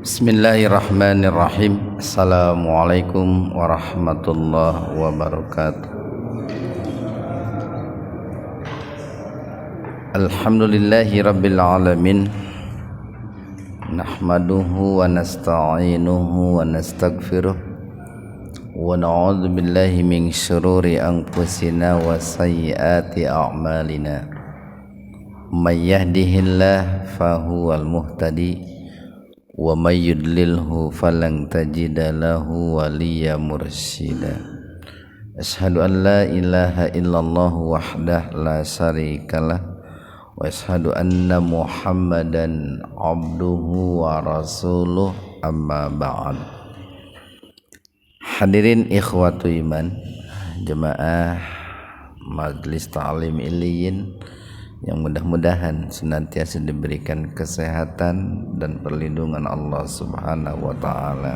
Bismillahirrahmanirrahim. Assalamualaikum warahmatullahi wabarakatuh. Alhamdulillahi rabbil alamin. Nahmaduhu wa nasta'inuhu wa nastaghfiruh wa na'udzu billahi min syururi anfusina wa sayyiati a'malina. May yahdihillahu fahuwal muhtadi wa may yudlilhu falan tajida lahu waliyya mursyida. Asyhadu an la ilaha illallah wahdah la syarikalah wa asyhadu anna Muhammadan abduhu wa rasuluh, amma ba'd. Hadirin ikhwatu iman, jemaah Majelis Ta'lim Iliyin yang mudah-mudahan senantiasa diberikan kesehatan dan perlindungan Allah Subhanahu wa taala.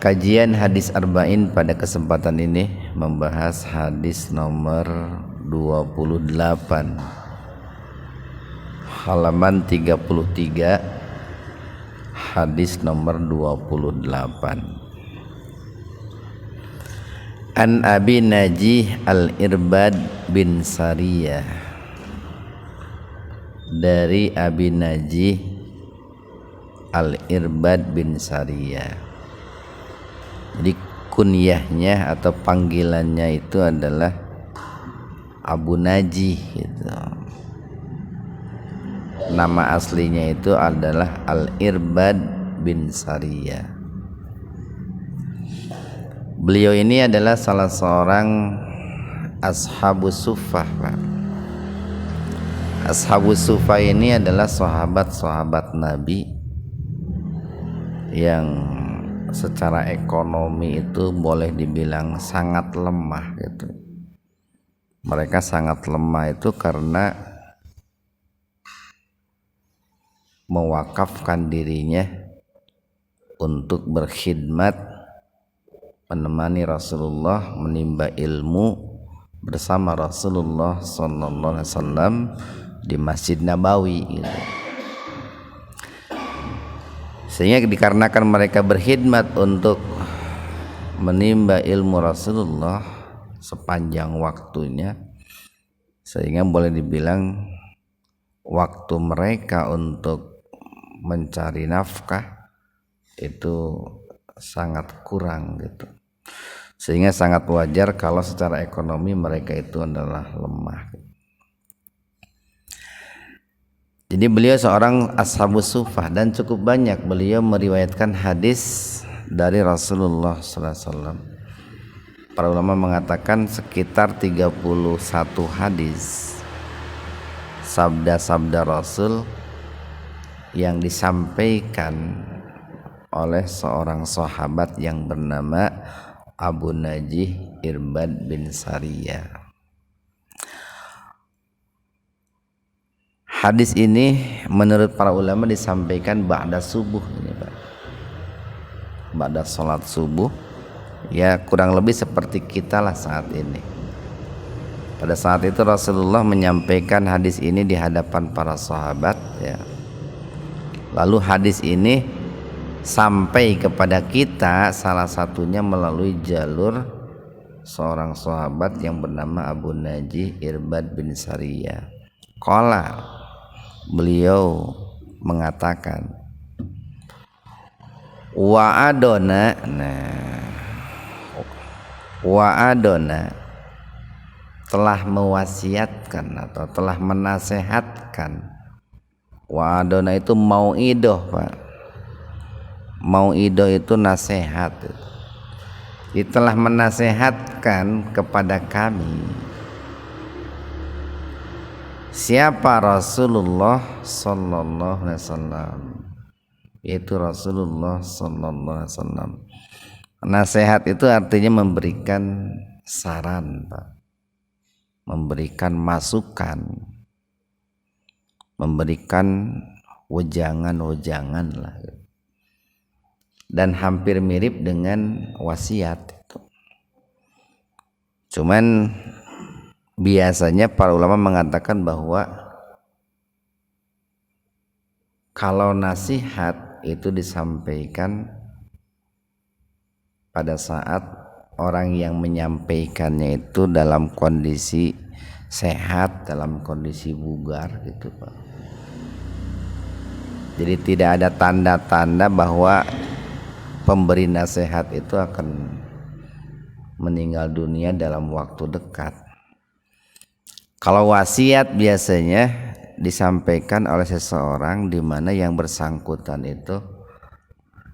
Kajian hadis arba'in pada kesempatan ini membahas hadis nomor 28 halaman 33, hadis nomor 28. An Abi Najih Al-Irbad bin Sariyah, dari Abi Najih Al-Irbad bin Sariyah. Jadi kunyahnya atau panggilannya itu adalah Abu Najih gitu. Nama aslinya itu adalah Al-Irbad bin Sariyah. Beliau ini adalah salah seorang Ashabus Suffah, Pak. Ashabus Suffah ini adalah sahabat-sahabat Nabi yang secara ekonomi itu boleh dibilang sangat lemah gitu. Mereka sangat lemah itu karena mewakafkan dirinya untuk berkhidmat, menemani Rasulullah, menimba ilmu bersama Rasulullah sallallahu alaihi wasallam di Masjid Nabawi gitu. Sehingga dikarenakan mereka berkhidmat untuk menimba ilmu Rasulullah sepanjang waktunya, sehingga boleh dibilang waktu mereka untuk mencari nafkah itu sangat kurang gitu. Sehingga sangat wajar kalau secara ekonomi mereka itu adalah lemah. Jadi beliau seorang Ashabus Suffah dan cukup banyak beliau meriwayatkan hadis dari Rasulullah sallallahu alaihi wasallam. Para ulama mengatakan sekitar 31 hadis sabda-sabda Rasul yang disampaikan oleh seorang sahabat yang bernama Abu Najih Irbad bin Sariyah. Hadis ini menurut para ulama disampaikan ba'da subuh ini, Pak. Ba'da salat subuh, ya kurang lebih seperti kita lah saat ini. Pada saat itu Rasulullah menyampaikan hadis ini di hadapan para sahabat, ya. Lalu hadis ini sampai kepada kita salah satunya melalui jalur seorang sahabat yang bernama Abu Najih Irbad bin Sariyah. Qala, beliau mengatakan, wa adona telah mewasiatkan atau telah menasehatkan. Wa adona itu mau'idoh, Pak. Mau'idoh itu nasihat. Dia telah menasehatkan kepada kami. Siapa? Rasulullah sallallahu alaihi wasallam, yaitu Rasulullah sallallahu alaihi wasallam. Nasihat itu artinya memberikan saran, Pak. Memberikan masukan, memberikan wejangan-wejangan lah. Dan hampir mirip dengan wasiat itu. Cuman biasanya para ulama mengatakan bahwa Kalau nasihat itu disampaikan pada saat orang yang menyampaikannya itu dalam kondisi sehat, dalam kondisi bugar gitu Pak. Jadi tidak ada tanda-tanda bahwa pemberi nasihat itu akan meninggal dunia dalam waktu dekat. Kalau wasiat biasanya disampaikan oleh seseorang di mana yang bersangkutan itu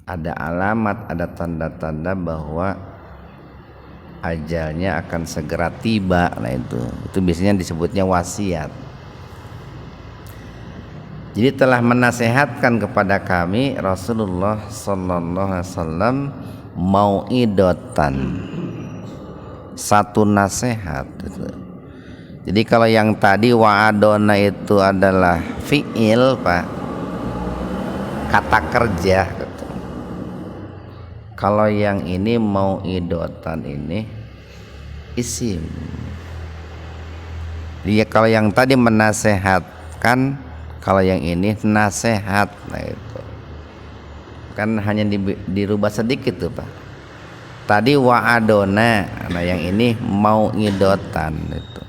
ada alamat, ada tanda-tanda bahwa ajalnya akan segera tiba. Nah itu biasanya disebutnya wasiat. Jadi telah menasehatkan kepada kami Rasulullah sallallahu alaihi wasallam mau'idatan, satu nasihat gitu. Jadi kalau yang tadi wa'adona itu adalah fi'il Pak, kata kerja gitu. Kalau yang ini mau'idatan ini isim. Dia kalau yang tadi menasehatkan, kalau yang ini nasihat. Nah itu kan hanya dirubah sedikit tuh Pak. Tadi wa'adona, nah yang ini mau'idatan itu.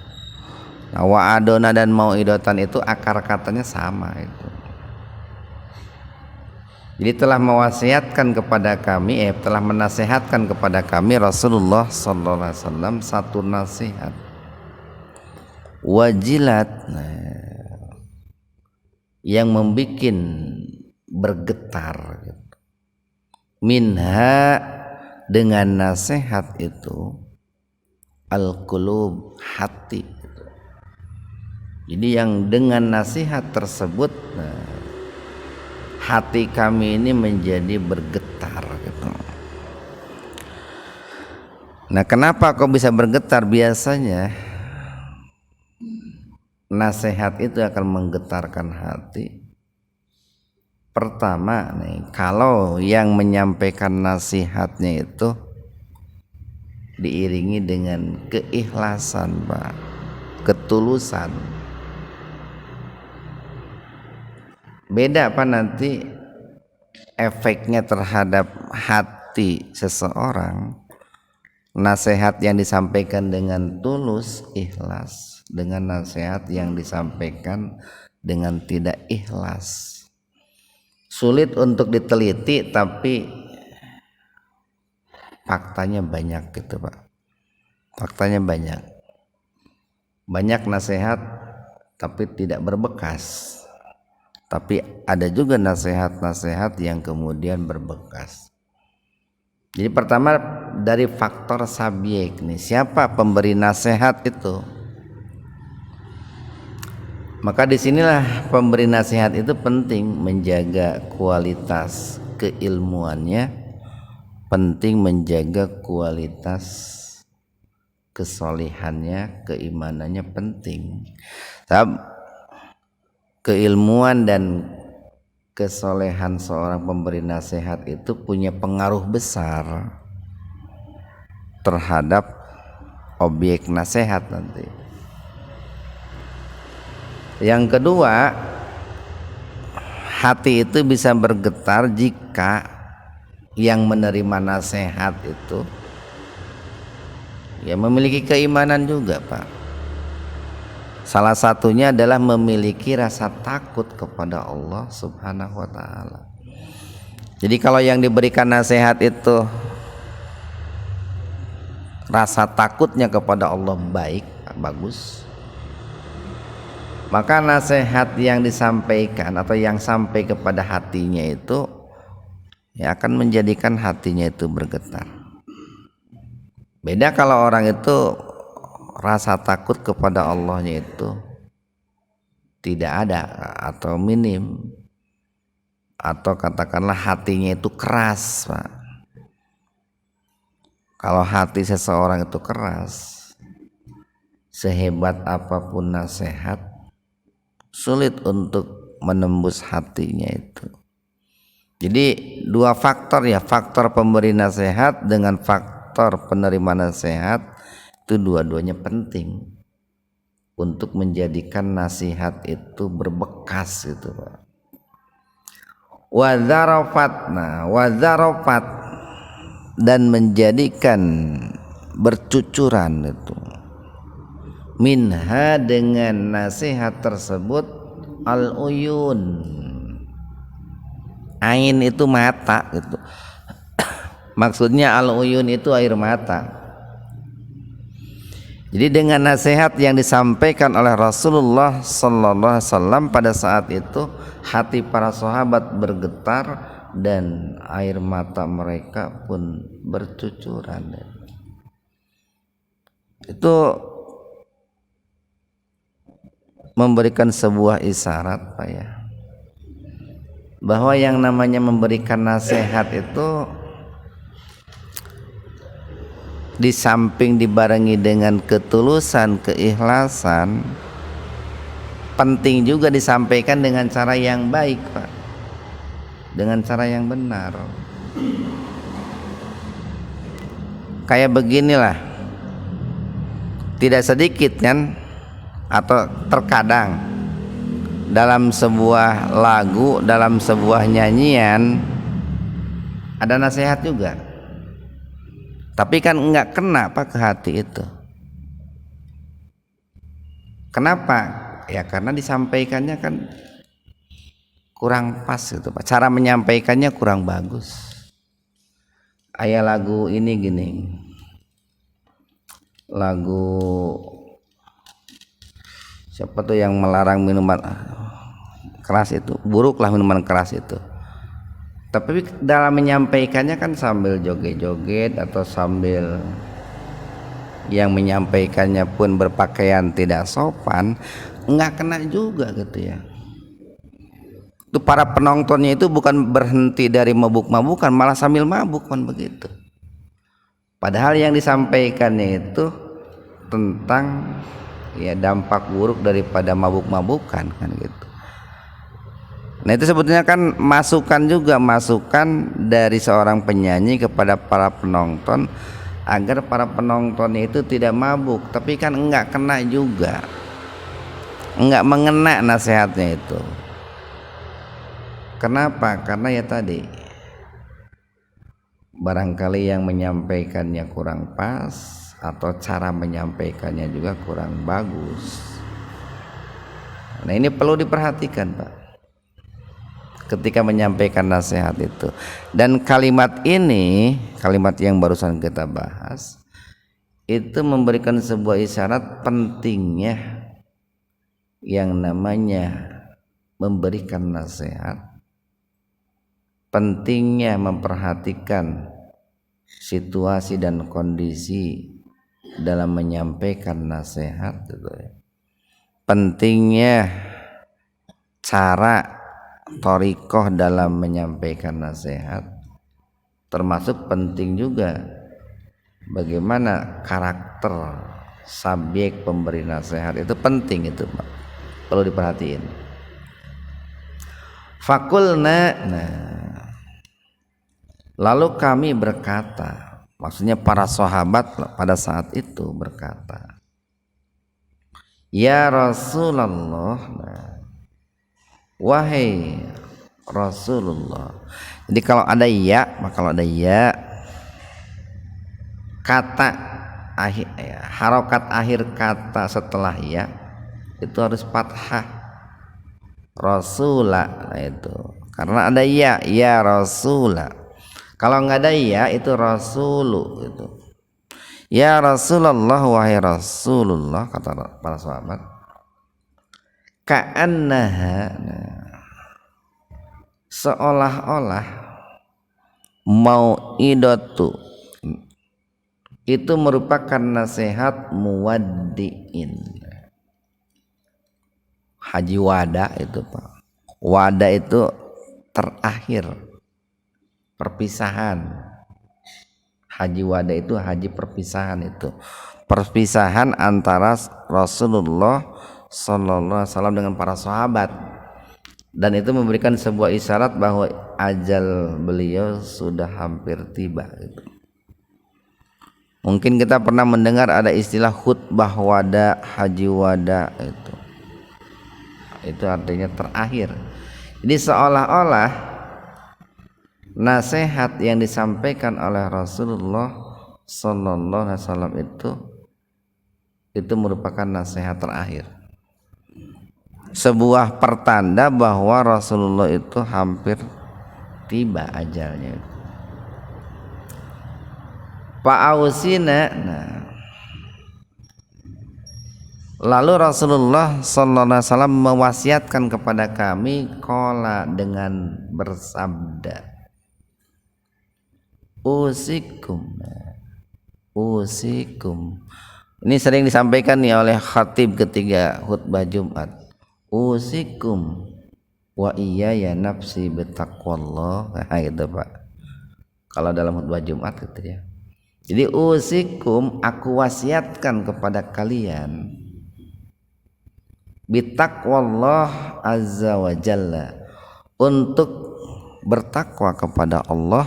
Nah wa'adona dan mau'idatan itu akar katanya sama itu. Jadi telah mewasiatkan kepada kami, telah menasehatkan kepada kami Rasulullah sallallahu alaihi wasallam satu nasihat. Wajilat, yang membikin bergetar gitu. Minha, dengan nasihat itu, al-qulub, hati gitu. Jadi yang dengan nasihat tersebut hati kami ini menjadi bergetar gitu. Nah kenapa kok bisa bergetar? Biasanya nasihat itu akan menggetarkan hati. Pertama nih, kalau yang menyampaikan nasihatnya itu diiringi dengan keikhlasan Pak, ketulusan. Beda apa nanti efeknya terhadap hati seseorang. Nasihat yang disampaikan dengan tulus, ikhlas, dengan nasihat yang disampaikan dengan tidak ikhlas. Sulit untuk diteliti tapi faktanya banyak gitu Pak. Faktanya banyak. Banyak nasihat tapi tidak berbekas. Tapi ada juga nasihat-nasihat yang kemudian berbekas. Jadi pertama dari faktor subjek nih, siapa pemberi nasihat itu? Maka disinilah pemberi nasihat itu penting menjaga kualitas keilmuannya, penting menjaga kualitas kesolihannya, keimanannya penting. Sebab keilmuan dan kesolehan seorang pemberi nasihat itu punya pengaruh besar terhadap objek nasihat nanti. Yang kedua, hati itu bisa bergetar jika yang menerima nasihat itu ya memiliki keimanan juga Pak. Salah satunya adalah memiliki rasa takut kepada Allah Subhanahu wa ta'ala. Jadi kalau yang diberikan nasihat itu rasa takutnya kepada Allah baik, bagus, maka nasihat yang disampaikan atau yang sampai kepada hatinya itu ya akan menjadikan hatinya itu bergetar. Beda kalau orang itu rasa takut kepada Allahnya itu tidak ada atau minim, atau katakanlah hatinya itu keras Pak. Kalau hati seseorang itu keras, sehebat apapun nasihat sulit untuk menembus hatinya itu. Jadi dua faktor ya, faktor pemberi nasihat dengan faktor penerima nasihat itu dua-duanya penting untuk menjadikan nasihat itu berbekas gitu Pak. Wadzarofat dan menjadikan bercucuran itu minha dengan nasihat tersebut al-uyun, ain itu mata gitu. Maksudnya al-uyun itu air mata. Jadi dengan nasihat yang disampaikan oleh Rasulullah sallallahu alaihi wasallam pada saat itu, hati para sahabat bergetar dan air mata mereka pun bercucuran. Itu memberikan sebuah isyarat Pak ya, bahwa yang namanya memberikan nasihat itu di samping dibarengi dengan ketulusan, keikhlasan, penting juga disampaikan dengan cara yang baik Pak, dengan cara yang benar. Kayak beginilah, tidak sedikit kan, atau terkadang dalam sebuah lagu, dalam sebuah nyanyian ada nasihat juga, tapi kan enggak kena Pak ke hati itu. Kenapa? Ya karena disampaikannya kan kurang pas gitu Pak, cara menyampaikannya kurang bagus. Aya lagu ini gini, lagu siapa tuh yang melarang minuman keras itu, buruklah minuman keras itu. Tapi dalam menyampaikannya kan sambil joget-joget atau sambil yang menyampaikannya pun berpakaian tidak sopan, enggak kena juga gitu ya. Itu para penontonnya itu bukan berhenti dari mabuk-mabukan, malah sambil mabuk kan begitu. Padahal yang disampaikannya itu tentang ya dampak buruk daripada mabuk-mabukan kan gitu. Nah itu sebetulnya kan masukan juga, masukan dari seorang penyanyi kepada para penonton agar para penontonnya itu tidak mabuk, tapi kan enggak kena juga, enggak mengena nasihatnya itu. Kenapa? Karena ya tadi barangkali yang menyampaikannya kurang pas atau cara menyampaikannya juga kurang bagus. Nah ini perlu diperhatikan Pak ketika menyampaikan nasihat itu. Dan kalimat ini, kalimat yang barusan kita bahas, itu memberikan sebuah isyarat pentingnya yang namanya memberikan nasihat, pentingnya memperhatikan situasi dan kondisi dalam menyampaikan nasihat gitu ya. Pentingnya cara thoriqoh dalam menyampaikan nasihat, termasuk penting juga bagaimana karakter subjek pemberi nasihat, itu penting itu Pak, perlu diperhatiin. Fakulna, lalu kami berkata, maksudnya para sahabat pada saat itu berkata, ya Rasulullah, wahai Rasulullah. Jadi kalau ada ya, maka kalau ada ya, kata akhir ya, harokat akhir kata setelah ya itu harus fathah, Rasulah. Nah itu karena ada ya Rasulah. Kalau nggak ada ya itu Rasulu itu. Ya Rasulullah, wahai Rasulullah, kata para sahabat, ka'annaha, seolah-olah mau'idatu itu merupakan nasihat muwaddi'in, haji wada itu Pak. Wada itu terakhir, perpisahan. Haji wada itu haji perpisahan, itu perpisahan antara Rasulullah sallallahu alaihi wasallam dengan para sahabat, dan itu memberikan sebuah isyarat bahwa ajal beliau sudah hampir tiba gitu. Mungkin kita pernah mendengar ada istilah khutbah wada, haji wada, itu artinya terakhir. Jadi seolah-olah nasihat yang disampaikan oleh Rasulullah Sallallahu Alaihi Wasallam itu merupakan nasihat terakhir, sebuah pertanda bahwa Rasulullah itu hampir tiba ajalnya. Fa'ausina, lalu Rasulullah Sallallahu Alaihi Wasallam mewasiatkan kepada kami qala dengan bersabda, usikum. Ini sering disampaikan nih oleh khatib ketika khutbah Jumat. Usikum wa iyaya nafsi bitaqwallah. Nah, gitu Pak. Kalau dalam khutbah Jumat gitu ya. Jadi usikum, aku wasiatkan kepada kalian bitaqwallah azza wa jalla, untuk bertakwa kepada Allah,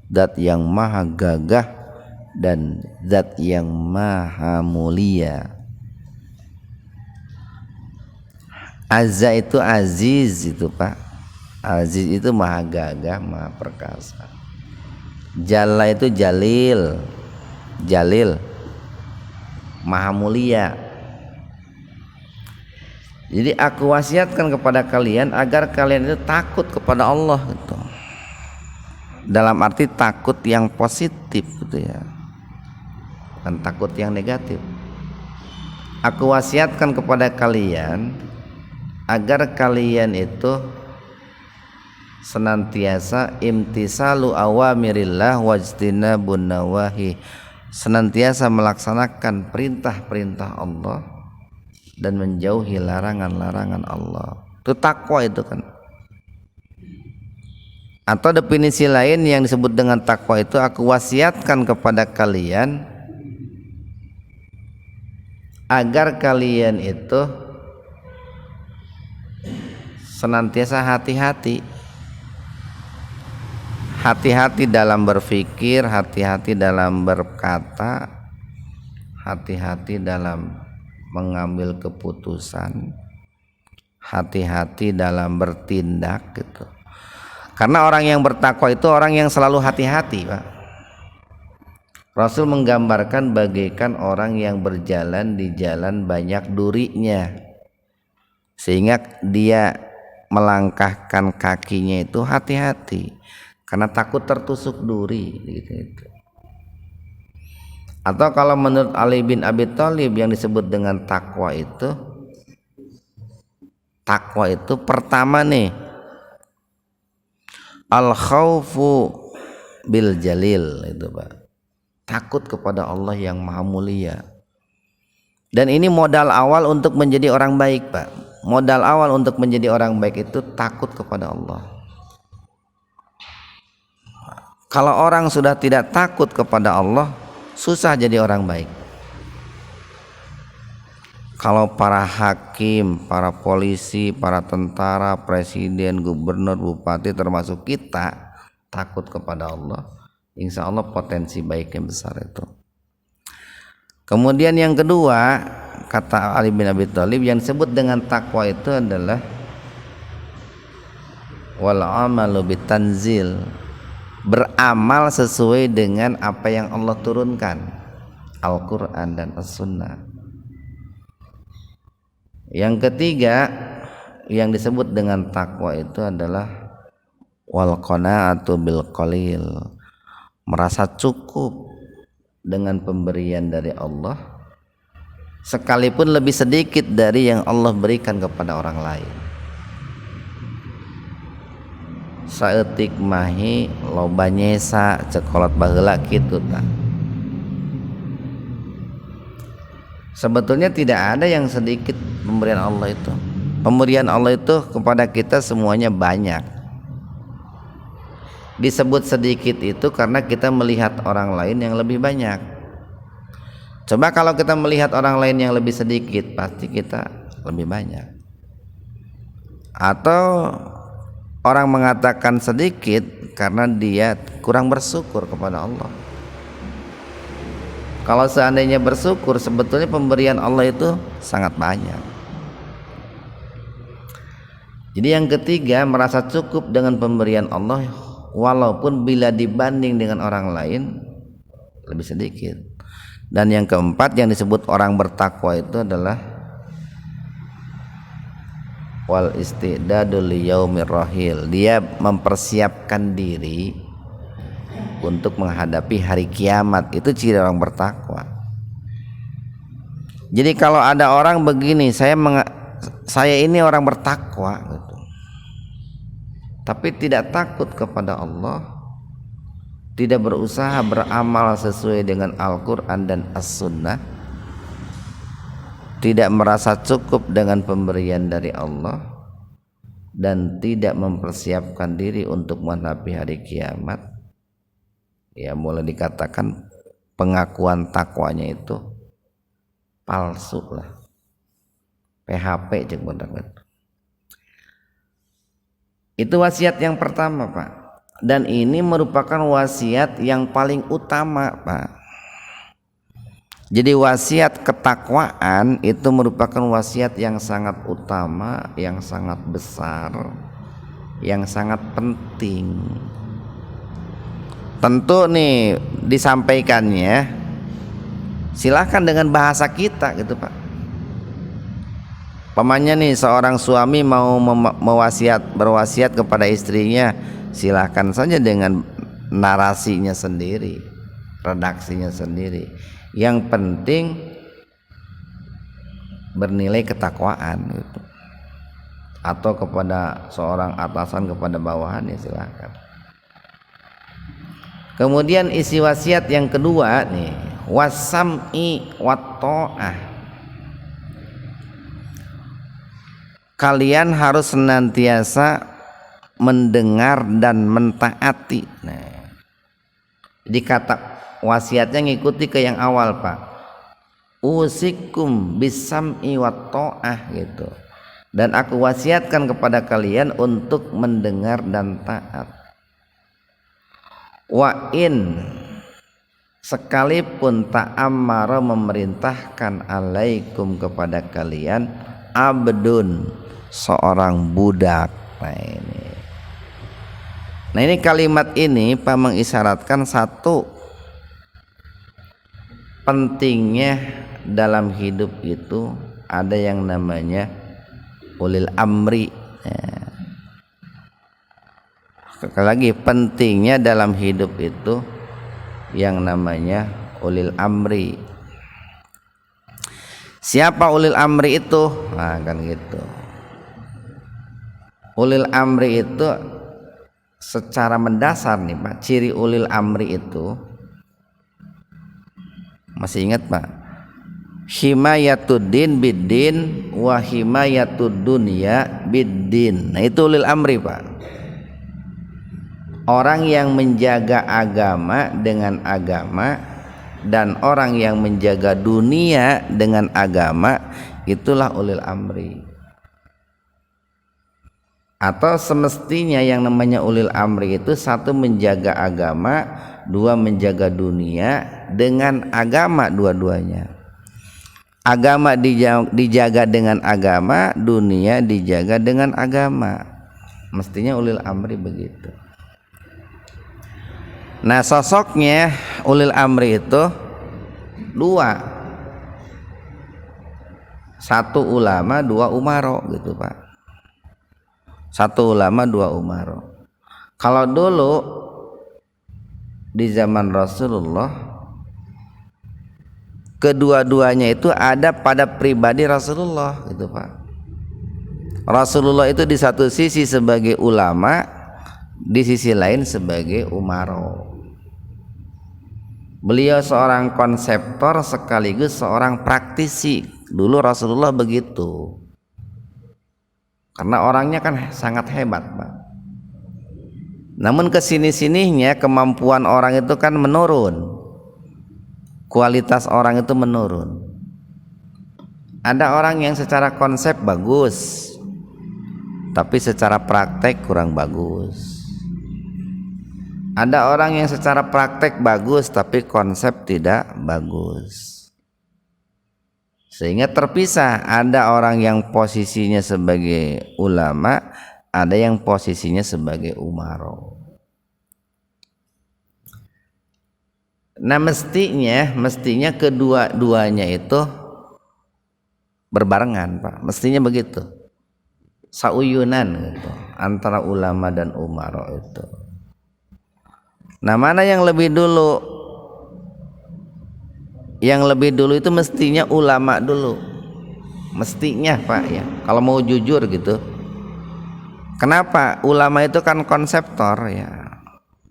zat yang maha gagah dan zat yang maha mulia. Azza itu aziz itu Pak. Aziz itu maha gagah, maha perkasa. Jalla itu jalil. Jalil maha mulia. Jadi aku wasiatkan kepada kalian agar kalian itu takut kepada Allah gitu. Dalam arti takut yang positif gitu ya, bukan takut yang negatif. Aku wasiatkan kepada kalian agar kalian itu senantiasa imtisalu awamirillah wajtinabun nawahi, senantiasa melaksanakan perintah-perintah Allah dan menjauhi larangan-larangan Allah. Itu takwa itu kan. Atau definisi lain yang disebut dengan takwa itu, aku wasiatkan kepada kalian agar kalian itu senantiasa hati-hati. Hati-hati dalam berpikir, hati-hati dalam berkata, hati-hati dalam mengambil keputusan, hati-hati dalam bertindak gitu. Karena orang yang bertakwa itu orang yang selalu hati-hati Pak. Rasul menggambarkan bagaikan orang yang berjalan di jalan banyak durinya, sehingga dia melangkahkan kakinya itu hati-hati karena takut tertusuk duri gitu. Atau kalau menurut Ali bin Abi Thalib yang disebut dengan takwa itu pertama nih, al khaufu bil jalil itu Pak. Takut kepada Allah yang maha mulia. Dan ini modal awal untuk menjadi orang baik Pak. Modal awal untuk menjadi orang baik itu takut kepada Allah. Kalau orang sudah tidak takut kepada Allah, susah jadi orang baik. Kalau para hakim, para polisi, para tentara, presiden, gubernur, bupati termasuk kita takut kepada Allah, insya Allah potensi baiknya besar itu. Kemudian yang kedua, kata Ali bin Abi Thalib, yang disebut dengan takwa itu adalah wal amalu bitanzil, beramal sesuai dengan apa yang Allah turunkan, Al-Quran dan As-Sunnah. Yang ketiga yang disebut dengan takwa itu adalah wal qanaatu bil qalil, merasa cukup dengan pemberian dari Allah sekalipun lebih sedikit dari yang Allah berikan kepada orang lain. Saeutik mahi loba nyesa cekolot baheula kitu tah. Sebetulnya tidak ada yang sedikit pemberian Allah itu. Pemberian Allah itu kepada kita semuanya banyak. Disebut sedikit itu karena kita melihat orang lain yang lebih banyak. Coba kalau kita melihat orang lain yang lebih sedikit, pasti kita lebih banyak. Atau orang mengatakan sedikit karena dia kurang bersyukur kepada Allah. Kalau seandainya bersyukur, sebetulnya pemberian Allah itu sangat banyak. Jadi yang ketiga, merasa cukup dengan pemberian Allah walaupun bila dibanding dengan orang lain lebih sedikit. Dan yang keempat yang disebut orang bertakwa itu adalah wal istidadu liyaumir rahil, dia mempersiapkan diri untuk menghadapi hari kiamat. Itu ciri orang bertakwa. Jadi kalau ada orang begini, saya ini orang bertakwa gitu, tapi tidak takut kepada Allah, tidak berusaha beramal sesuai dengan Al-Quran dan As-Sunnah, tidak merasa cukup dengan pemberian dari Allah, dan tidak mempersiapkan diri untuk menghadapi hari kiamat, ya boleh dikatakan pengakuan takwanya itu palsu lah, PHP cek bener. Itu wasiat yang pertama, Pak. Dan ini merupakan wasiat yang paling utama, Pak. Jadi wasiat ketakwaan itu merupakan wasiat yang sangat utama, yang sangat besar, yang sangat penting. Tentu nih disampaikannya silahkan dengan bahasa kita gitu, Pak. Pamannya nih seorang suami mau berwasiat kepada istrinya, silahkan saja dengan narasinya sendiri, redaksinya sendiri. Yang penting bernilai ketakwaan gitu. Atau kepada seorang atasan kepada bawahannya silahkan. Kemudian isi wasiat yang kedua nih, wasam'i wat ta'ah. Kalian harus senantiasa mendengar dan mentaati. Nah, jadi kata wasiatnya ngikuti ke yang awal, Pak. Usikum bisam'i wat ta'ah gitu. Dan aku wasiatkan kepada kalian untuk mendengar dan taat. Wa in, sekalipun ta'ammara memerintahkan alaikum kepada kalian abdun, seorang budak. Nah ini kalimat ini Pak mengisyaratkan satu, pentingnya dalam hidup itu ada yang namanya ulil amri. Sekali lagi, pentingnya dalam hidup itu yang namanya ulil amri. Siapa ulil amri itu? Nah kan gitu. Ulil amri itu secara mendasar nih Pak, ciri ulil amri itu, masih ingat Pak? Himayatuddin biddin wa himayatud dunya biddin. Nah itu ulil amri, Pak. Orang yang menjaga agama dengan agama, dan orang yang menjaga dunia dengan agama, itulah ulil amri. Atau semestinya yang namanya ulil amri itu satu menjaga agama, dua menjaga dunia dengan agama dua-duanya. Agama dijaga dengan agama, dunia dijaga dengan agama. Mestinya ulil amri begitu. Nah sosoknya ulil amri itu dua, satu ulama, dua umaro gitu Pak. Satu ulama, dua umaro. Kalau dulu di zaman Rasulullah, kedua-duanya itu ada pada pribadi Rasulullah gitu Pak. Rasulullah itu di satu sisi sebagai ulama, di sisi lain sebagai umaro. Beliau seorang konseptor sekaligus seorang praktisi. Dulu Rasulullah begitu. Karena orangnya kan sangat hebat, Pak. Namun kesini-sininya kemampuan orang itu kan menurun. Kualitas orang itu menurun. Ada orang yang secara konsep bagus, tapi secara praktek kurang bagus. Ada orang yang secara praktek bagus, tapi konsep tidak bagus. Sehingga terpisah, ada orang yang posisinya sebagai ulama, ada yang posisinya sebagai umaro. Nah mestinya kedua-duanya itu berbarengan Pak, mestinya begitu, sauyunan gitu antara ulama dan umaro itu. Nah mana yang lebih dulu? Yang lebih dulu itu mestinya ulama dulu, mestinya Pak ya, kalau mau jujur gitu. Kenapa? Ulama itu kan konseptor ya,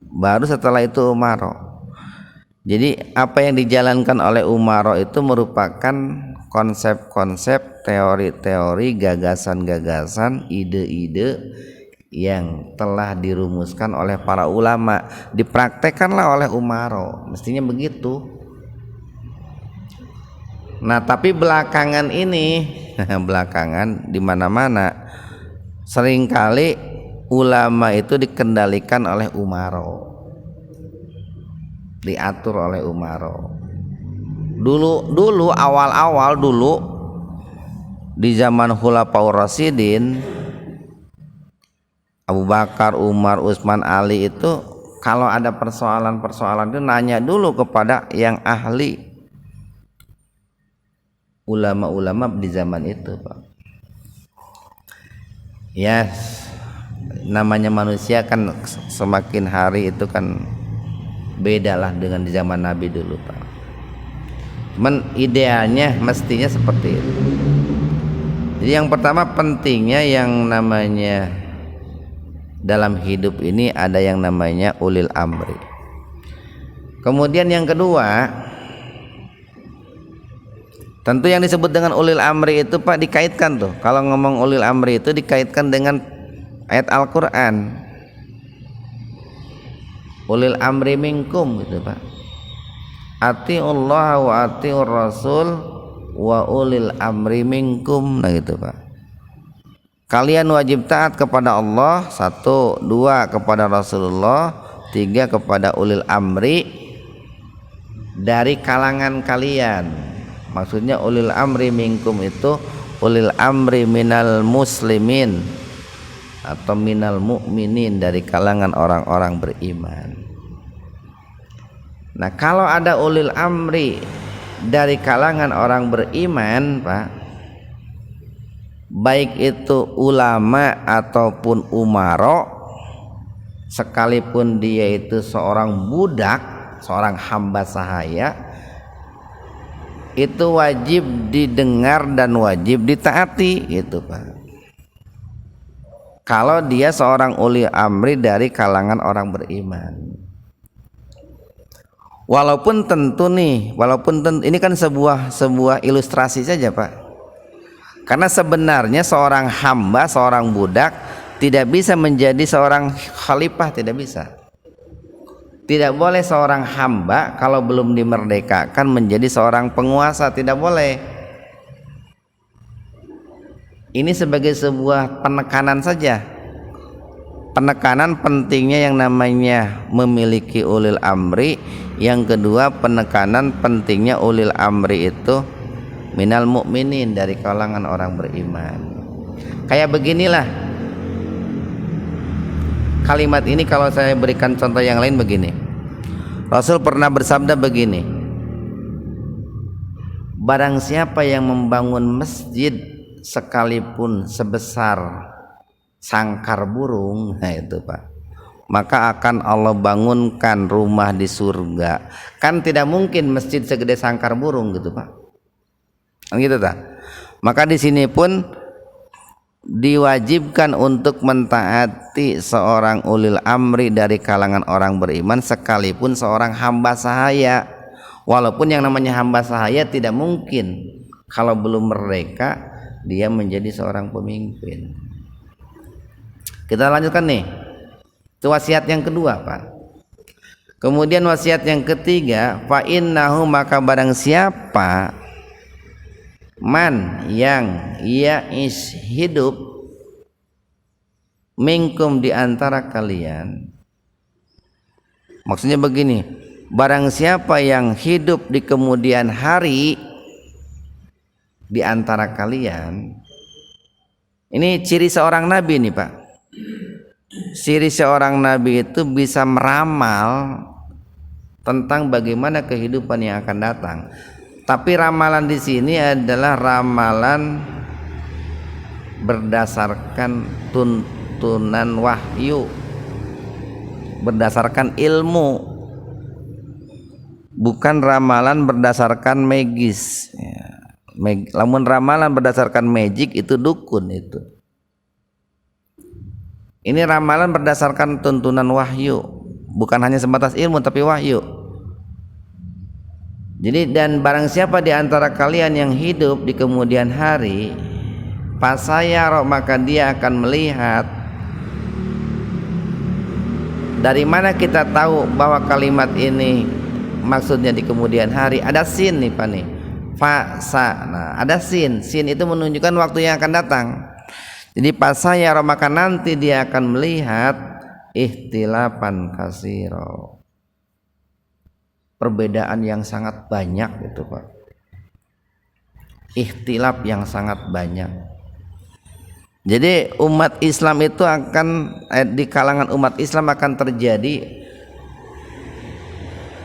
baru setelah itu umaro. Jadi apa yang dijalankan oleh umaro itu merupakan konsep-konsep, teori-teori, gagasan-gagasan, ide-ide yang telah dirumuskan oleh para ulama, dipraktekkanlah oleh umaro, mestinya begitu. Nah tapi belakangan ini belakangan di mana-mana seringkali ulama itu dikendalikan oleh umaro, diatur oleh umaro. Dulu awal-awal dulu di zaman Khulafaur Rasyidin, Abu Bakar, Umar, Utsman, Ali itu kalau ada persoalan-persoalan itu nanya dulu kepada yang ahli, ulama-ulama di zaman itu Pak. Ya namanya manusia kan semakin hari itu kan beda lah dengan di zaman Nabi dulu Pak. Cuman idealnya mestinya seperti itu. Jadi yang pertama pentingnya yang namanya dalam hidup ini ada yang namanya ulil amri. Kemudian yang kedua, tentu yang disebut dengan ulil amri itu Pak dikaitkan tuh. Kalau ngomong ulil amri itu dikaitkan dengan ayat Al-Quran, ulil amri minkum gitu Pak. Atiullah wa atiur rasul wa ulil amri minkum, nah gitu Pak. Kalian wajib taat kepada Allah, 1, 2 kepada Rasulullah, 3 kepada ulil amri dari kalangan kalian. Maksudnya ulil amri minkum itu ulil amri minal muslimin atau minal mu'minin, dari kalangan orang-orang beriman. Nah kalau ada ulil amri dari kalangan orang beriman Pak, baik itu ulama ataupun umaro, sekalipun dia itu seorang budak, seorang hamba sahaya, itu wajib didengar dan wajib ditaati gitu Pak. Kalau dia seorang ulil amri dari kalangan orang beriman. Walaupun tentu ini kan sebuah ilustrasi saja Pak. Karena sebenarnya seorang hamba, seorang budak tidak bisa menjadi seorang khalifah, tidak bisa. Tidak boleh seorang hamba kalau belum dimerdekakan menjadi seorang penguasa, tidak boleh. Ini sebagai sebuah penekanan saja. Penekanan pentingnya yang namanya memiliki ulil amri. Yang kedua, penekanan pentingnya ulil amri itu minal mu'minin, dari kalangan orang beriman. Kayak beginilah kalimat ini, kalau saya berikan contoh yang lain begini. Rasul pernah bersabda begini, barang siapa yang membangun masjid sekalipun sebesar sangkar burung, nah itu Pak, maka akan Allah bangunkan rumah di surga. Kan tidak mungkin masjid segede sangkar burung gitu Pak, gitu tak? Maka di sini pun diwajibkan untuk mentaati seorang ulil amri dari kalangan orang beriman, sekalipun seorang hamba sahaya. Walaupun yang namanya hamba sahaya tidak mungkin kalau belum merdeka dia menjadi seorang pemimpin. Kita lanjutkan nih. Itu wasiat yang kedua Pak. Kemudian wasiat yang ketiga, fa innahu, maka barang siapa man yang ia hidup minkum di antara kalian. Maksudnya begini, barang siapa yang hidup di kemudian hari di antara kalian. Ini ciri seorang nabi nih Pak. Ciri seorang nabi itu bisa meramal tentang bagaimana kehidupan yang akan datang. Tapi ramalan di sini adalah ramalan berdasarkan tuntunan wahyu, berdasarkan ilmu, bukan ramalan berdasarkan magis. Lamun ramalan berdasarkan magic itu dukun itu. Ini ramalan berdasarkan tuntunan wahyu, bukan hanya sebatas ilmu tapi wahyu. Jadi dan barang siapa di antara kalian yang hidup di kemudian hari, fasayara, maka dia akan melihat. Dari mana kita tahu bahwa kalimat ini maksudnya di kemudian hari? Ada sin nih Pak nih. Fasa. Nah, ada sin. Sin itu menunjukkan waktu yang akan datang. Jadi fasayara, maka nanti dia akan melihat ikhtilafan katsira. Perbedaan yang sangat banyak itu Pak. Ikhtilaf yang sangat banyak. Jadi umat Islam itu akan di kalangan umat Islam akan terjadi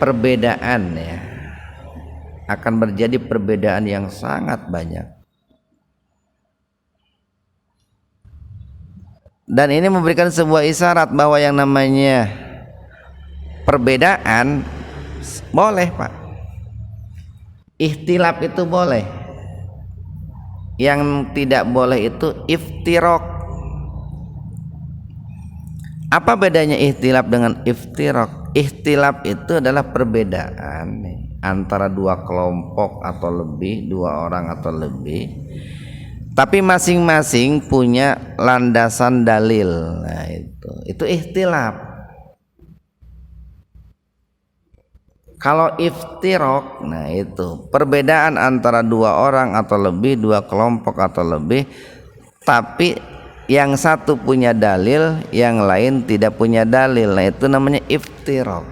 perbedaan ya. Akan terjadi perbedaan yang sangat banyak. Dan ini memberikan sebuah isyarat bahwa yang namanya perbedaan boleh Pak. Ikhtilaf itu boleh. Yang tidak boleh itu iftiraq. Apa bedanya ikhtilaf dengan iftiraq? Ikhtilaf itu adalah perbedaan antara dua kelompok atau lebih, dua orang atau lebih, tapi masing-masing punya landasan dalil. Nah, itu ikhtilaf. Kalau iftiraq, nah itu perbedaan antara dua orang atau lebih, dua kelompok atau lebih, tapi yang satu punya dalil, yang lain tidak punya dalil. Nah, itu namanya iftiraq.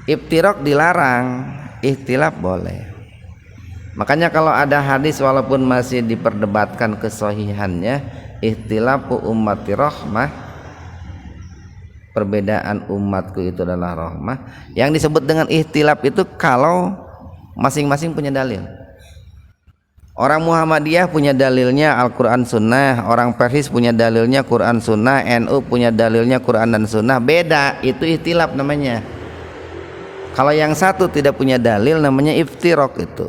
Iftiraq dilarang, ikhtilaf boleh. Makanya kalau ada hadis walaupun masih diperdebatkan kesahihannya, ikhtilafu ummati rahmah, perbedaan umatku itu adalah rahmah. Yang disebut dengan ikhtilaf itu kalau masing-masing punya dalil. Orang Muhammadiyah punya dalilnya Al-Quran Sunnah, orang Persis punya dalilnya Quran Sunnah, NU punya dalilnya Quran dan Sunnah. Beda, itu ikhtilaf namanya. Kalau yang satu tidak punya dalil namanya iftiraq itu.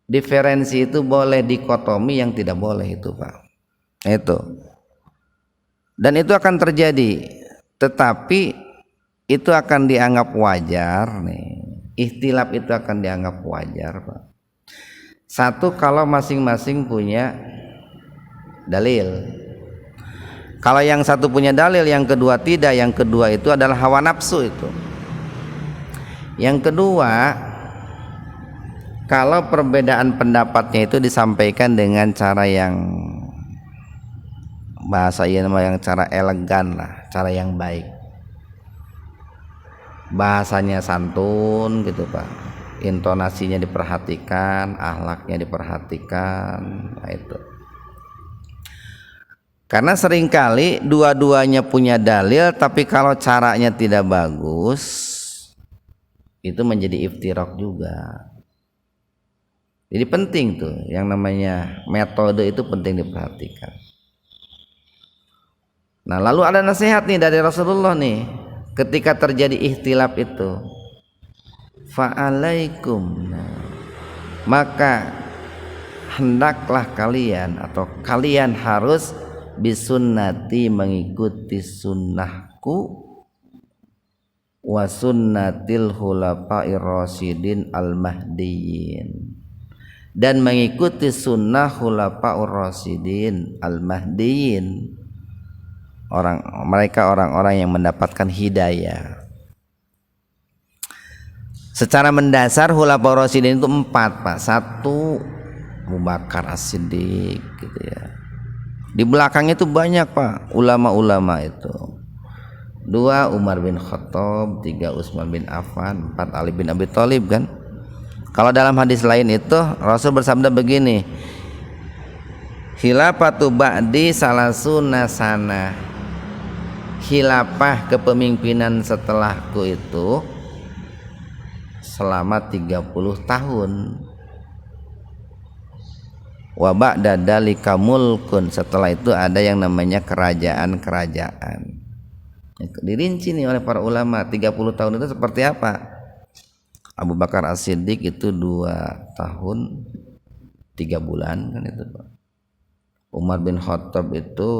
Diferensi itu boleh, dikotomi yang tidak boleh itu Pak. Itu. Dan itu akan terjadi, tetapi itu akan dianggap wajar nih. Ikhtilaf itu akan dianggap wajar Pak. Satu, kalau masing-masing punya dalil. Kalau yang satu punya dalil, yang kedua tidak, yang kedua itu adalah hawa nafsu itu. Yang kedua, kalau perbedaan pendapatnya itu disampaikan dengan cara yang bahasa yang cara elegan lah, cara yang baik. Bahasanya santun gitu Pak. Intonasinya diperhatikan, akhlaknya diperhatikan. Nah, itu. Karena seringkali dua-duanya punya dalil, tapi kalau caranya tidak bagus, itu menjadi iftiraq juga. Jadi penting tuh, yang namanya metode itu penting diperhatikan. Nah, lalu ada nasihat nih dari Rasulullah nih, ketika terjadi ikhtilaf itu, fa'alaikum, maka hendaklah kalian atau kalian harus bisunnati, mengikuti sunnahku, wa sunnatil khulafa'ir rasyidin al-mahdiyyin, dan mengikuti sunnah khulafa'ur rasyidin al-mahdiyyin, mereka orang-orang yang mendapatkan hidayah. Secara mendasar khulafa'ur rasyidin itu 4 Pak. 1 Abu Bakar As-Siddiq gitu ya. Di belakang itu banyak Pak ulama-ulama itu. 2 Umar bin Khattab, 3 Utsman bin Affan, 4 Ali bin Abi Thalib kan. Kalau dalam hadis lain itu Rasul bersabda begini, khilafatu ba'di salasuna sana, khilafah kepemimpinan setelahku itu selama 30 tahun. Wa ba'da dzalika mulkun, setelah itu ada yang namanya kerajaan-kerajaan. Dirinci nih oleh para ulama 30 tahun itu seperti apa. Abu Bakar As-Siddiq itu 2 tahun 3 bulan kan itu Pak. Umar bin Khattab itu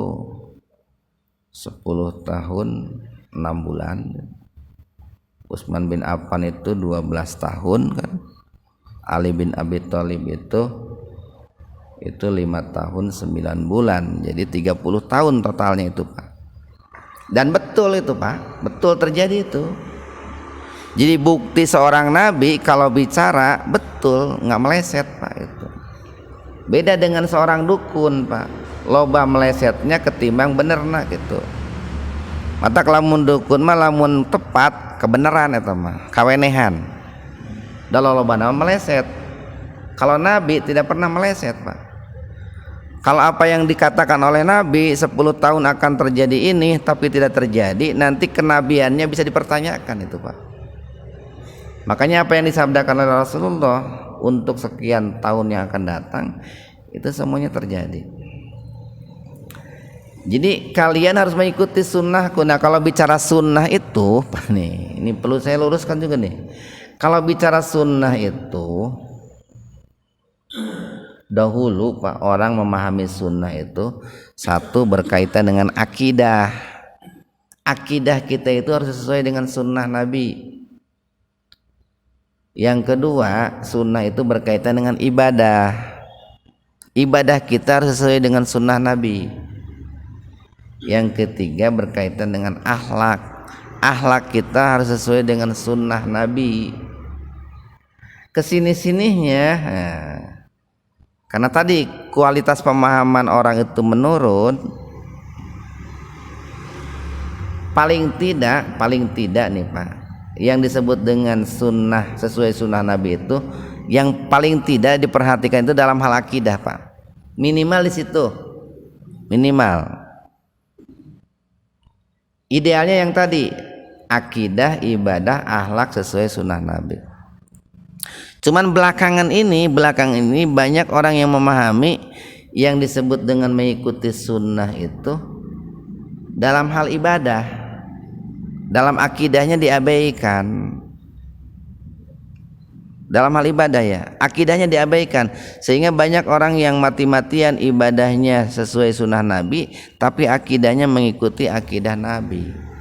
10 tahun 6 bulan. Utsman bin Affan itu 12 tahun kan. Ali bin Abi Thalib itu 5 tahun 9 bulan. Jadi 30 tahun totalnya itu Pak. Dan betul itu Pak, betul terjadi itu. Jadi bukti seorang nabi kalau bicara betul, nggak meleset Pak itu. Beda dengan seorang dukun Pak, loba melesetnya ketimbang benerna gitu. Mata lamun dukun mah lamun tepat kebenaran itu mah kawenehan. Da loba nama meleset. Kalau nabi tidak pernah meleset Pak. Kalau apa yang dikatakan oleh Nabi 10 tahun akan terjadi ini tapi tidak terjadi, nanti kenabiannya bisa dipertanyakan itu Pak. Makanya apa yang disabdakan oleh Rasulullah untuk sekian tahun yang akan datang itu semuanya terjadi. Jadi kalian harus mengikuti sunnahku. Nah kalau bicara sunnah itu nih, ini perlu saya luruskan juga nih. Kalau bicara sunnah itu dahulu Pak, orang memahami sunnah itu satu berkaitan dengan akidah. Akidah kita itu harus sesuai dengan sunnah Nabi. Yang kedua, sunnah itu berkaitan dengan ibadah. Ibadah kita harus sesuai dengan sunnah Nabi. Yang ketiga berkaitan dengan akhlak. Akhlak kita harus sesuai dengan sunnah Nabi. Kesini-sininya karena tadi kualitas pemahaman orang itu menurun, paling tidak nih Pak, yang disebut dengan sunnah sesuai sunnah Nabi itu yang paling tidak diperhatikan itu dalam hal akidah Pak. Minimal di situ, minimal. Idealnya yang tadi akidah, ibadah, akhlak sesuai sunnah Nabi. Cuman belakangan ini banyak orang yang memahami yang disebut dengan mengikuti sunnah itu dalam hal ibadah, dalam akidahnya diabaikan. Dalam hal ibadah ya, akidahnya diabaikan, sehingga banyak orang yang mati-matian ibadahnya sesuai sunnah Nabi, tapi akidahnya mengikuti akidah Nabi.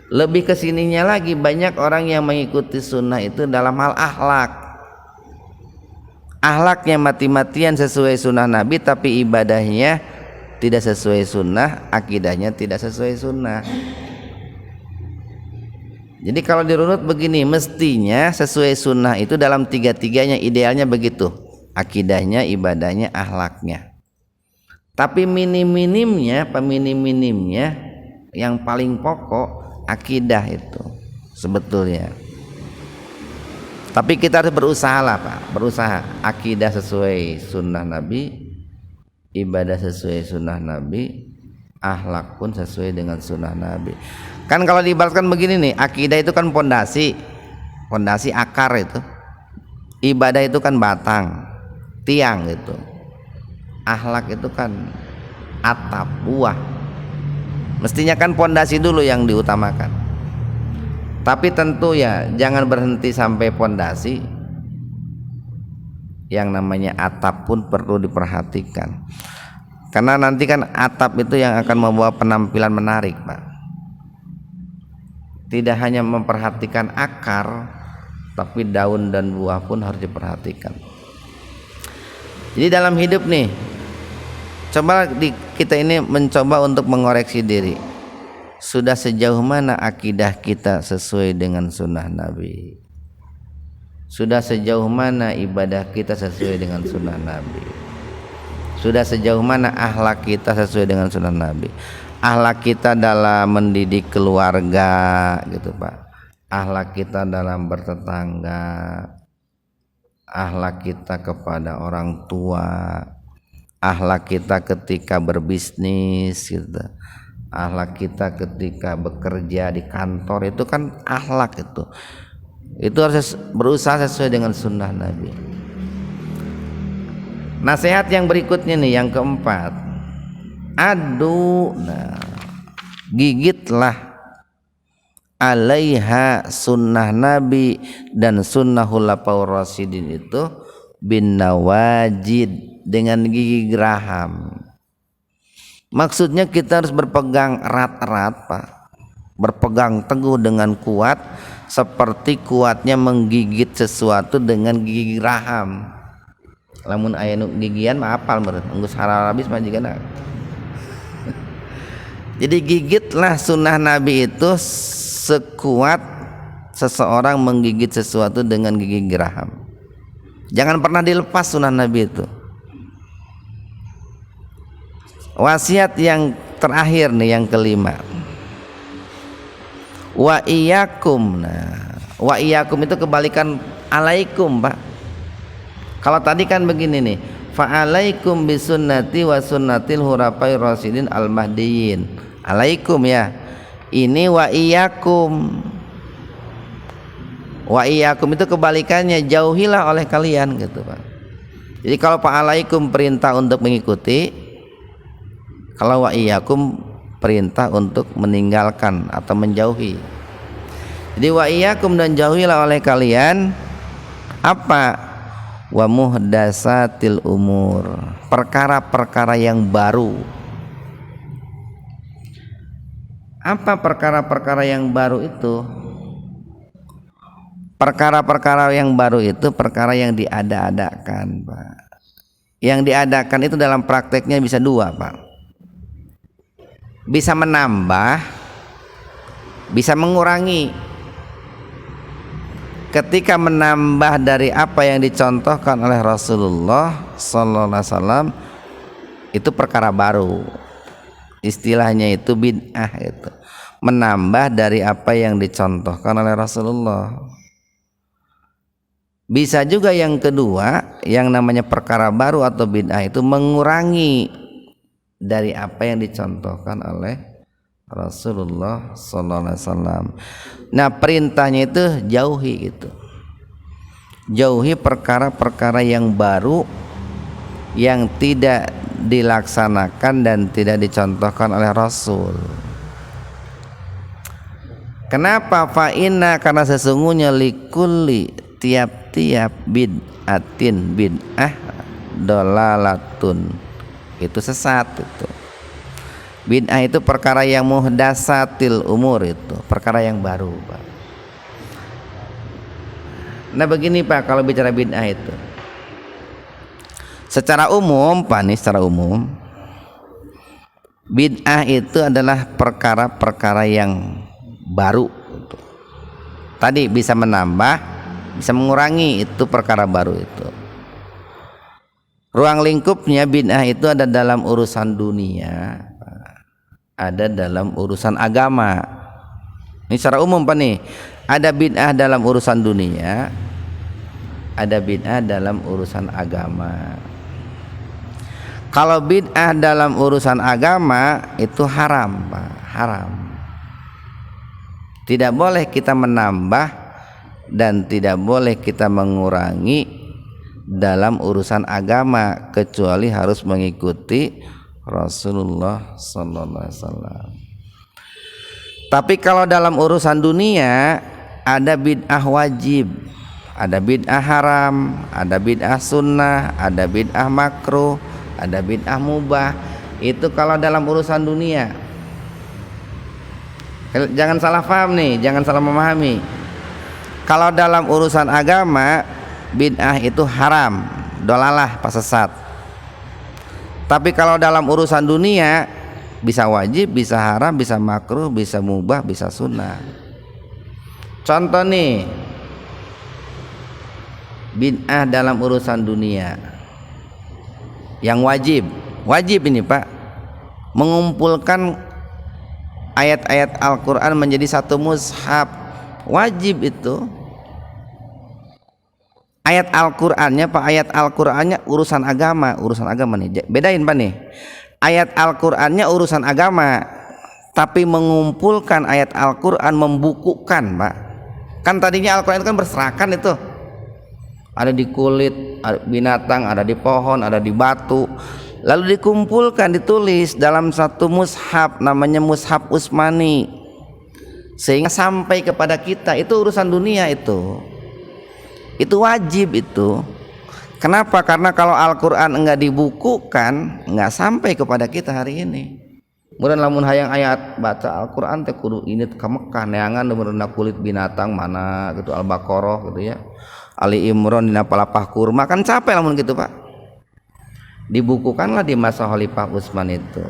Lebih kesininya lagi banyak orang yang mengikuti sunnah itu dalam hal akhlak. Akhlaknya mati-matian sesuai sunnah Nabi, tapi ibadahnya tidak sesuai sunnah, akidahnya tidak sesuai sunnah. Jadi kalau dirunut begini, mestinya sesuai sunnah itu dalam tiga-tiganya, idealnya begitu. Akidahnya, ibadahnya, akhlaknya. Tapi minim-minimnya yang paling pokok akidah itu sebetulnya. Tapi kita harus berusaha lah Pak, berusaha akidah sesuai sunnah Nabi, ibadah sesuai sunnah Nabi, akhlak pun sesuai dengan sunnah Nabi. Kan kalau diibaratkan begini nih, akidah itu kan pondasi akar itu, ibadah itu kan batang, tiang gitu, akhlak itu kan atap, buah. Mestinya kan pondasi dulu yang diutamakan. Tapi tentu ya jangan berhenti sampai pondasi. Yang namanya atap pun perlu diperhatikan. Karena nanti kan atap itu yang akan membawa penampilan menarik Pak. Tidak hanya memperhatikan akar, tapi daun dan buah pun harus diperhatikan. Jadi dalam hidup nih, coba kita ini mencoba untuk mengoreksi diri. Sudah sejauh mana akidah kita sesuai dengan sunnah Nabi? Sudah sejauh mana ibadah kita sesuai dengan sunnah Nabi? Sudah sejauh mana akhlak kita sesuai dengan sunnah Nabi? Akhlak kita dalam mendidik keluarga gitu Pak. Akhlak kita dalam bertetangga. Akhlak kita kepada orang tua. Akhlak kita ketika berbisnis gitu. Akhlak kita ketika bekerja di kantor itu kan akhlak itu harus berusaha sesuai dengan sunnah Nabi. Nasihat yang berikutnya nih, yang keempat, gigitlah alaiha sunnah Nabi dan sunnah khulafaur rasyidin itu bin nawajid, dengan gigi geraham. Maksudnya kita harus berpegang erat-erat Pak, berpegang teguh dengan kuat, seperti kuatnya menggigit sesuatu dengan gigi geraham. Lamun aya nu gigian mah apal meureun, enggeus harabis majikanna. Jadi gigitlah sunnah Nabi itu sekuat seseorang menggigit sesuatu dengan gigi geraham. Jangan pernah dilepas sunnah Nabi itu. Wasiat yang terakhir nih, yang kelima, wa iyyakum. Wa iyyakum itu kebalikan alaikum Pak. Kalau tadi kan begini nih, fa alaikum bisunnati wa sunnatil khulafai rasyidin al mahdiyyin. Alaikum ya. Ini wa iyyakum. Wa iyyakum itu kebalikannya, jauhilah oleh kalian gitu Pak. Jadi kalau fa alaikum perintah untuk mengikuti, kalau wa iyyakum perintah untuk meninggalkan atau menjauhi. Jadi wa iyyakum, dan jauhilah oleh kalian apa? Wa muhdatsatil umur, perkara-perkara yang baru. Apa perkara-perkara yang baru itu? Perkara-perkara yang baru itu perkara yang diada-adakan Pak. Yang diadakan itu dalam prakteknya bisa dua Pak, bisa menambah, bisa mengurangi. Ketika menambah dari apa yang dicontohkan oleh Rasulullah sallallahu alaihi wasallam, itu perkara baru. Istilahnya itu bid'ah itu. Menambah dari apa yang dicontohkan oleh Rasulullah. Bisa juga yang kedua, yang namanya perkara baru atau bid'ah itu mengurangi dari apa yang dicontohkan oleh Rasulullah sallallahu alaihi wasallam. Nah, perintahnya itu jauhi gitu. Jauhi perkara-perkara yang baru yang tidak dilaksanakan dan tidak dicontohkan oleh Rasul. Kenapa? Fa inna, karena sesungguhnya likulli, tiap-tiap bid'atin, bid'ah, dolalatun, itu sesat itu. Bid'ah itu perkara yang muhdatsatil umur, itu perkara yang baru Pak. Nah begini Pak, kalau bicara bid'ah itu secara umum Pak nih, secara umum bid'ah itu adalah perkara-perkara yang baru gitu. Tadi bisa menambah, bisa mengurangi, itu perkara baru itu. Ruang lingkupnya bid'ah itu ada dalam urusan dunia, ada dalam urusan agama. Ini secara umum Pak nih, ada bid'ah dalam urusan dunia, ada bid'ah dalam urusan agama. Kalau bid'ah dalam urusan agama itu haram Pak, haram. Tidak boleh kita menambah dan tidak boleh kita mengurangi dalam urusan agama, kecuali harus mengikuti Rasulullah sallallahu alaihi wasallam. Tapi kalau dalam urusan dunia ada bid'ah wajib, ada bid'ah haram, ada bid'ah sunnah, ada bid'ah makruh, ada bid'ah mubah. Itu kalau dalam urusan dunia. Jangan salah paham nih, jangan salah memahami. Kalau dalam urusan agama, bid'ah itu haram, dolalah, sesat. Tapi kalau dalam urusan dunia bisa wajib, bisa haram, bisa makruh, bisa mubah, bisa sunnah. Contoh nih, bid'ah dalam urusan dunia yang wajib ini Pak, mengumpulkan ayat-ayat Al-Quran menjadi satu mushaf, wajib itu. Ayat Al-Qurannya Pak, ayat Al-Qurannya urusan agama nih, bedain Pak nih. Ayat Al-Qurannya urusan agama, tapi mengumpulkan ayat Al-Quran, membukukan, Pak. Kan tadinya Al-Quran itu kan berserakan itu, ada di kulit ada binatang, ada di pohon, ada di batu, lalu dikumpulkan, ditulis dalam satu mushaf, namanya Mushaf Utsmani, sehingga sampai kepada kita. Itu urusan dunia, itu wajib itu. Kenapa? Karena kalau Al-Quran enggak dibukukan, enggak sampai kepada kita hari ini. Kemudian lamun hayang ayat baca Al-Quran teh kudu ini ke Mekah neangan benerna kulit binatang mana gitu, Al-Baqarah gitu ya, Ali Imran dina palapah kurma, kan capek lamun gitu, Pak. Dibukukanlah di masa Khalifah Utsman itu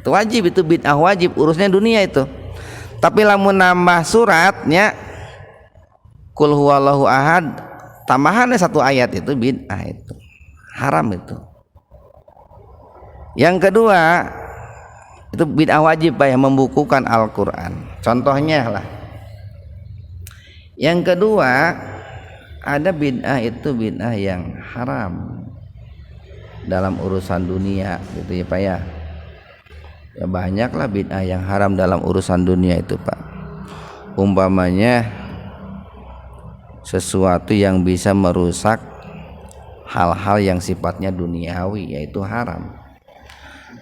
wajib, itu bid'ah wajib, urusnya dunia itu. Tapi lamun nambah suratnya Qul huwallahu ahad, tambahannya satu ayat, itu bid'ah, itu haram itu. Yang kedua itu bid'ah wajib, Pak, yang membukukan Al-Quran. Contohnya lah, yang kedua ada bid'ah, itu bid'ah yang haram dalam urusan dunia gitu ya, Pak ya. Ya banyaklah bid'ah yang haram dalam urusan dunia itu, Pak. Umpamanya sesuatu yang bisa merusak hal-hal yang sifatnya duniawi, yaitu haram.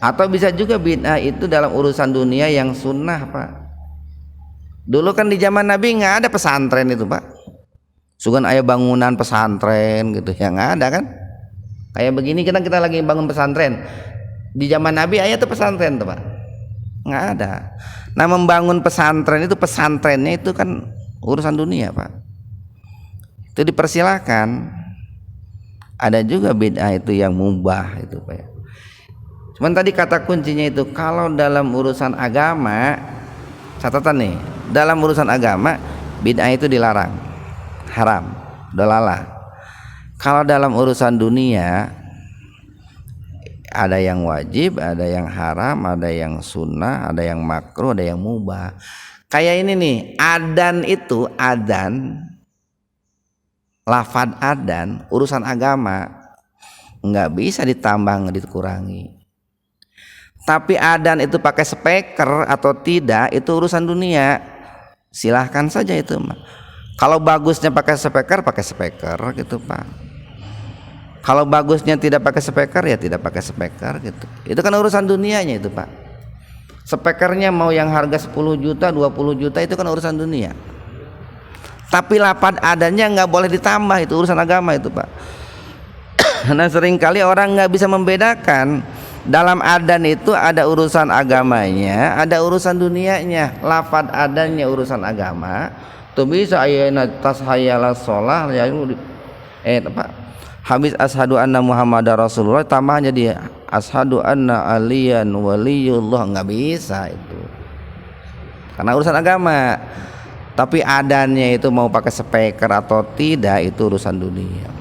Atau bisa juga bid'ah itu dalam urusan dunia yang sunnah, Pak. Dulu kan di zaman Nabi nggak ada pesantren itu, Pak. Sugan ayah bangunan pesantren gitu ya, nggak ada kan. Kayak begini kita lagi bangun pesantren. Di zaman Nabi ayah tuh pesantren tuh, Pak, nggak ada. Nah, membangun pesantren itu, pesantrennya itu kan urusan dunia, Pak. Itu dipersilahkan. Ada juga bid'ah itu yang mubah itu, Pak. Cuman tadi kata kuncinya itu, kalau dalam urusan agama, catatan nih, dalam urusan agama bid'ah itu dilarang, haram, dolalah. Kalau dalam urusan dunia ada yang wajib, ada yang haram, ada yang sunnah, ada yang makruh, ada yang mubah. Kayak ini nih, adzan itu, adzan, lafadz adzan, urusan agama nggak bisa ditambah, nggak dikurangi. Tapi adzan itu pakai speaker atau tidak, itu urusan dunia. Silahkan saja itu, Pak. Kalau bagusnya pakai speaker gitu, Pak. Kalau bagusnya tidak pakai speaker, ya tidak pakai speaker gitu. Itu kan urusan dunianya itu, Pak. Speakernya mau yang harga 10 juta, 20 juta, itu kan urusan dunia. Tapi lafadz adzannya nggak boleh ditambah, itu urusan agama itu, Pak. Nah, seringkali orang nggak bisa membedakan. Dalam adzan itu ada urusan agamanya, ada urusan dunianya. Lafadz adzannya urusan agama, tuh bisa ayana tashayyala sholah ya, apa? Habis ashadu anna Muhammadar Rasulullah, tambahnya dia ashadu anna aliyan waliyullah, nggak bisa itu, karena urusan agama. Tapi adzannya itu mau pakai speaker atau tidak, itu urusan dunia.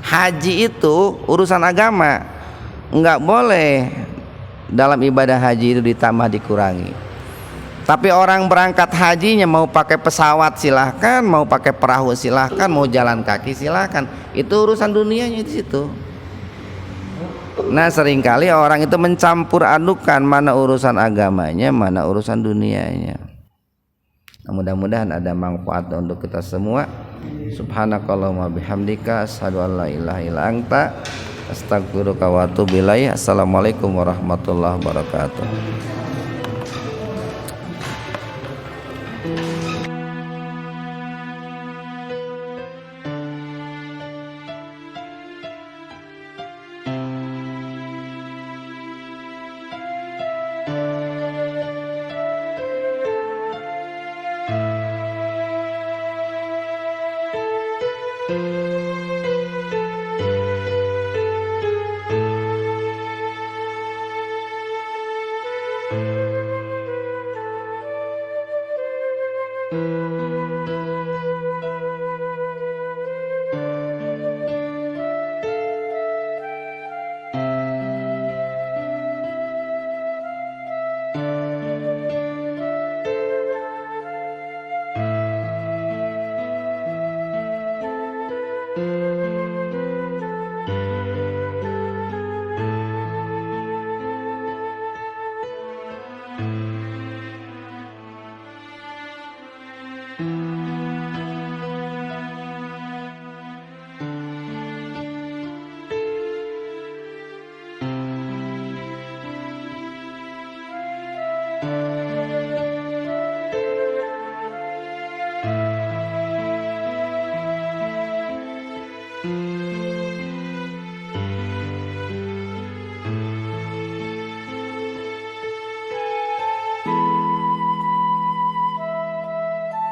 Haji itu urusan agama, nggak boleh dalam ibadah haji itu ditambah dikurangi. Tapi orang berangkat hajinya mau pakai pesawat silahkan, mau pakai perahu silahkan, mau jalan kaki silahkan, itu urusan dunianya di situ. Nah, seringkali orang itu mencampur adukan mana urusan agamanya, mana urusan dunianya. Nah, mudah-mudahan ada manfaat untuk kita semua. Subhanakallahumma bihamdika asyhadu an la ilaha illa anta astaghfiruka wa atubu ilaik. Assalamualaikum warahmatullahi wabarakatuh.